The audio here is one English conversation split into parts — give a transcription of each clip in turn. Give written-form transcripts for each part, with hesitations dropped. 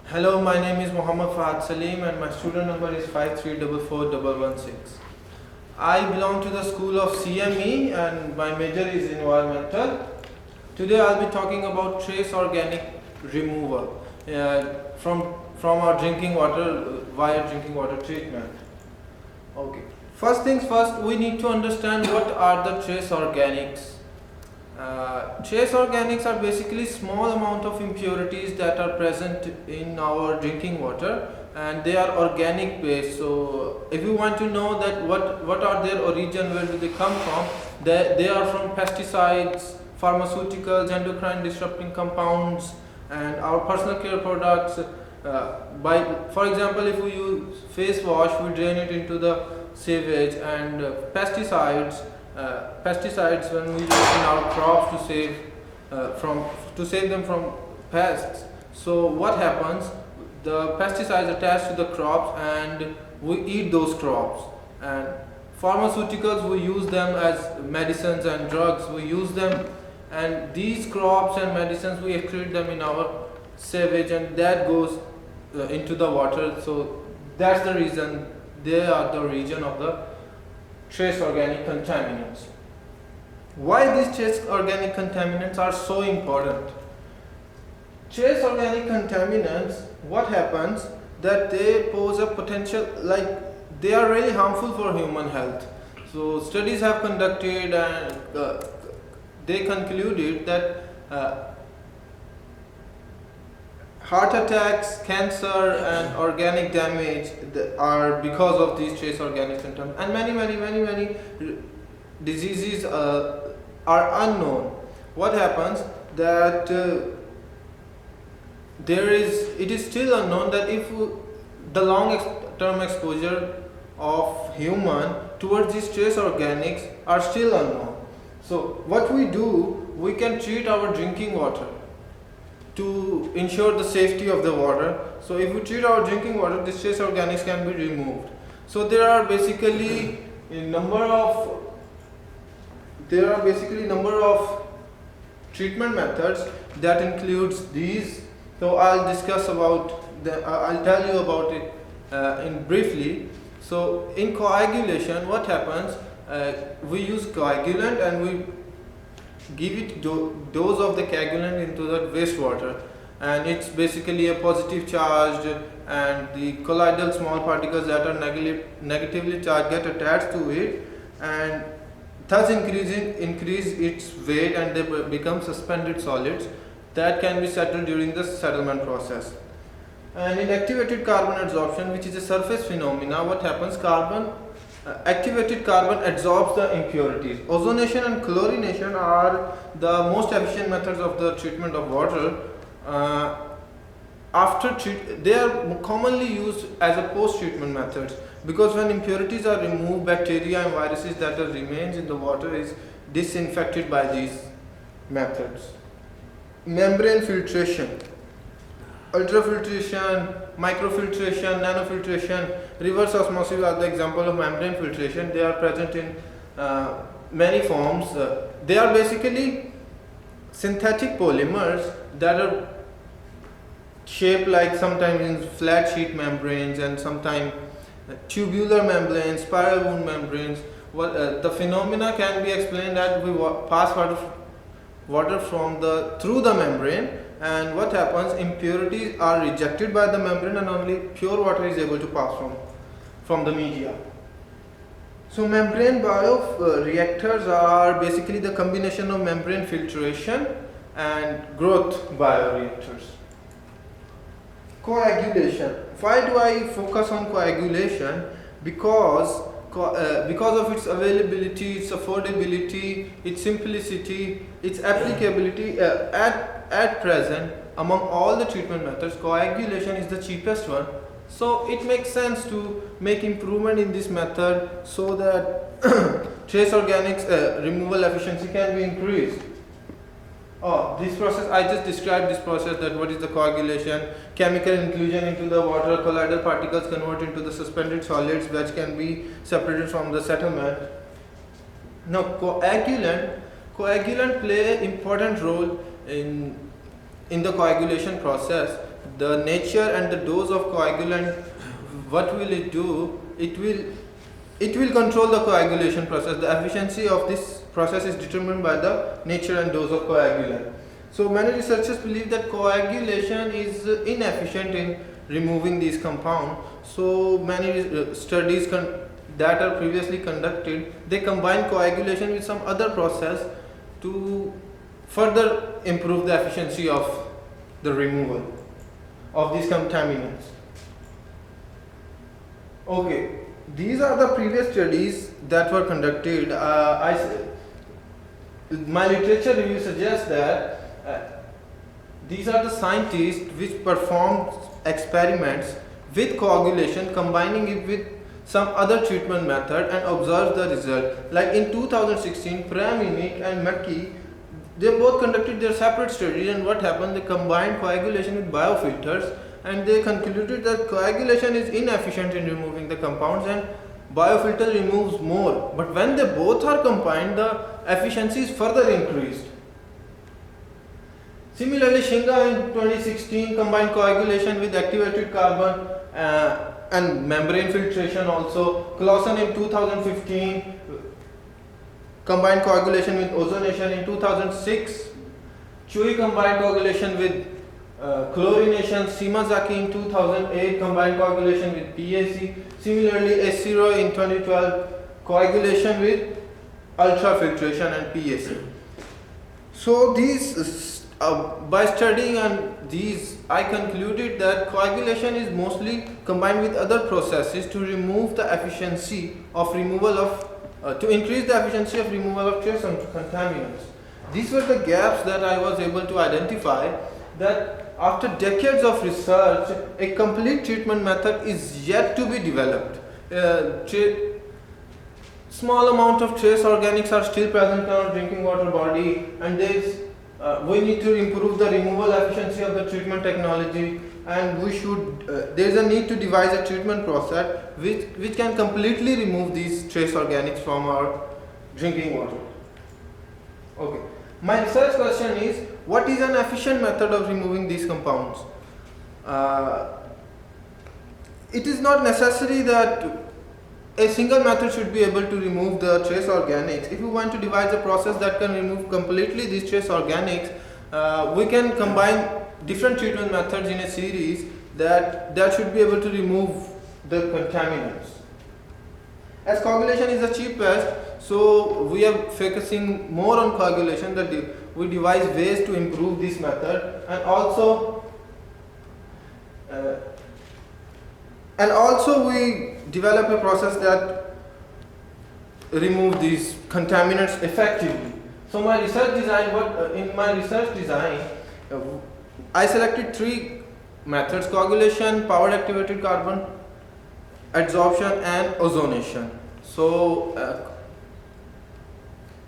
Hello, my name is Muhammad Fahad Salim and my student number is 5344116. I belong to the school of CME and my major is environmental. Today I'll be talking about trace organic removal from our drinking water via drinking water treatment. Okay. First things first, we need to understand what are the trace organics. Trace organics are basically small amount of impurities that are present in our drinking water, and they are organic based. So if you want to know that what are their origin, where do they come from, they are from pesticides, pharmaceuticals, endocrine disrupting compounds, and our personal care products. For example, if we use face wash, we drain it into the sewage, and pesticides when we use in our crops to save them from pests. So what happens? The pesticides attach to the crops and we eat those crops. And pharmaceuticals, we use them as medicines and drugs. We use them, and these crops and medicines, we excrete them in our sewage, and that goes into the water. So that's the reason they are the origin of the trace organic contaminants. Why these trace organic contaminants are so important? Trace organic contaminants, what happens that they pose a potential, like they are really harmful for human health. So studies have conducted and they concluded that heart attacks, cancer, and organic damage are because of these trace organic contaminants, and many diseases are unknown. What happens that it is still unknown that if the long-term exposure of human towards these trace organics are still unknown. So what we do, we can treat our drinking water to ensure the safety of the water. So if we treat our drinking water, these trace organics can be removed. So there are basically a number of treatment methods that includes these. So I'll tell you about it in briefly. So in coagulation, what happens? We use coagulant and we give it dose of the coagulant into the wastewater, and it's basically a positive charged, and the colloidal small particles that are negatively charged get attached to it, and thus increase its weight, and they become suspended solids that can be settled during the settlement process. And in activated carbon adsorption, which is a surface phenomena, what happens? Activated carbon absorbs the impurities. Ozonation and chlorination are the most efficient methods of the treatment of water. They are commonly used as a post-treatment methods, because when impurities are removed, bacteria and viruses that remains in the water is disinfected by these methods. Membrane filtration, ultrafiltration, microfiltration, nanofiltration, reverse osmosis are the example of membrane filtration. They are present in many forms. They are basically synthetic polymers that are shaped like sometimes in flat sheet membranes and sometimes tubular membranes, spiral wound membranes. The phenomena can be explained that we pass water through the membrane, and what happens? Impurities are rejected by the membrane and only pure water is able to pass from the media. So membrane bioreactors are basically the combination of membrane filtration and growth bioreactors. Coagulation. Why do I focus on coagulation? Because of its availability, its affordability, its simplicity, its applicability. At present, among all the treatment methods, coagulation is the cheapest one. So it makes sense to make improvement in this method so that trace organics removal efficiency can be increased. This process, I just described this process, that what is the coagulation, chemical inclusion into the water, colloidal particles convert into the suspended solids which can be separated from the settlement. Now coagulant play an important role in the coagulation process. the nature and the dose of coagulant, what will it do? It will control the coagulation process. The efficiency of this process is determined by the nature and dose of coagulant. So many researchers believe that coagulation is inefficient in removing these compounds. So many studies that are previously conducted, they combine coagulation with some other process to further improve the efficiency of the removal of these contaminants. Okay, these are the previous studies that were conducted. My literature review suggests that these are the scientists which performed experiments with coagulation, combining it with some other treatment method and observed the result. Like in 2016, Praminik and McKee, they both conducted their separate studies, and what happened, they combined coagulation with biofilters, and they concluded that coagulation is inefficient in removing the compounds and biofilter removes more. But when they both are combined, the efficiency is further increased. Similarly, Shinga in 2016 combined coagulation with activated carbon and membrane filtration also. Clausen in 2015 combined coagulation with ozonation in 2006. Chui combined coagulation with chlorination. Shimazaki in 2008 combined coagulation with PAC. Similarly, Esiro in 2012 coagulation with ultrafiltration and PAC. So these by studying on these, I concluded that coagulation is mostly combined with other processes to remove the efficiency of removal of to increase the efficiency of removal of trace contaminants. These were the gaps that I was able to identify, that after decades of research, a complete treatment method is yet to be developed. Small amount of trace organics are still present in our drinking water body, and we need to improve the removal efficiency of the treatment technology, and there is a need to devise a treatment process which can completely remove these trace organics from our drinking water. Okay. My research question is, what is an efficient method of removing these compounds? It is not necessary that a single method should be able to remove the trace organics. If you want to devise a process that can remove completely these trace organics, we can combine different treatment methods in a series that should be able to remove the contaminants. As coagulation is the cheapest, so we are focusing more on coagulation, that we devise ways to improve this method, and also we develop a process that remove these contaminants effectively. So my research design, I selected three methods: coagulation, powered activated carbon adsorption, and ozonation. So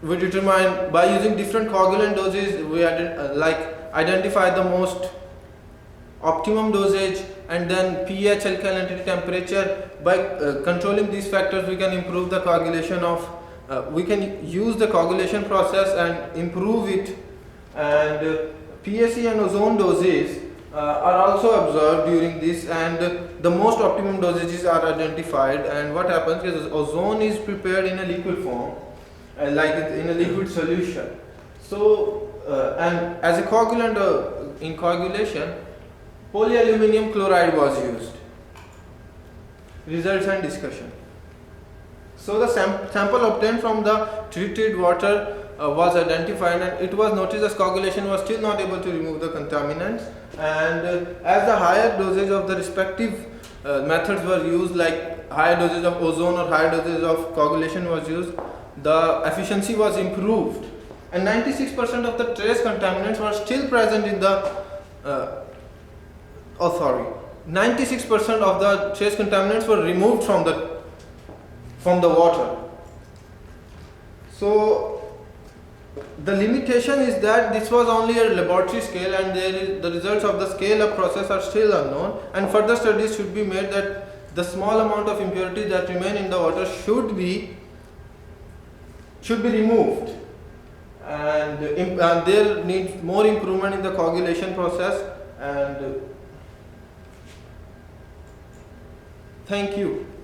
we determine by using different coagulant doses, we identify the most optimum dosage, and then pH, alkalinity, temperature. By controlling these factors, we can improve the coagulation of we can use the coagulation process and improve it, and PAC and ozone doses are also observed during this, and the most optimum dosages are identified. And what happens is ozone is prepared in a liquid form, like in a liquid solution. So and as a coagulant in coagulation, polyaluminum chloride was used. Results and discussion. So the sample obtained from the treated water was identified, and it was noticed that coagulation was still not able to remove the contaminants, and as the higher dosage of the respective methods were used, like higher dosage of ozone or higher dosage of coagulation was used, the efficiency was improved, and 96% of the trace contaminants were still present in the 96% of the trace contaminants were removed from the water. So the limitation is that this was only a laboratory scale, and the results of the scale-up process are still unknown, and further studies should be made that the small amount of impurities that remain in the water should be removed, and there needs more improvement in the coagulation process, and Thank you.